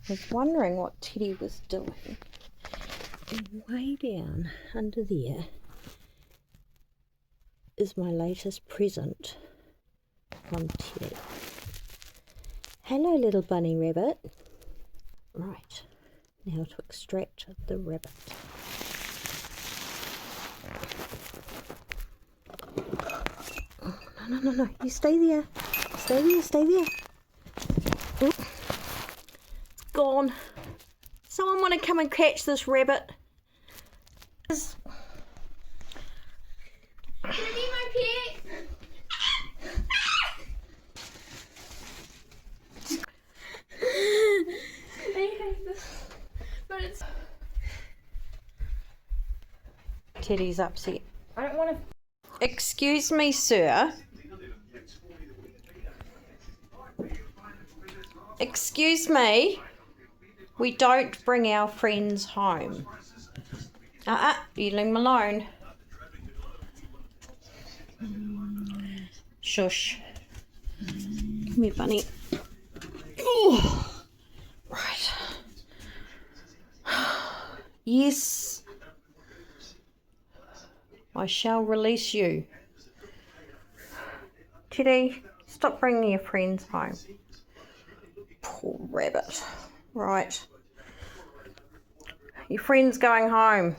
I was wondering what Teddy was doing. And way down under there is my latest present from Teddy. Hello, little bunny rabbit. Right, now to extract the rabbit. Oh, no, you stay there. Stay there. Oh, it's gone. Someone want to come and catch this rabbit? Can it be my pet? I hate this. But it's... Teddy's upset. I don't want to... Excuse me, sir. Excuse me. We don't bring our friends home. You leave them alone. Shush. Come here, bunny. Ooh. Right. Yes. I shall release you. Teddy, stop bringing your friends home. Poor rabbit. Right. Your friend's going home.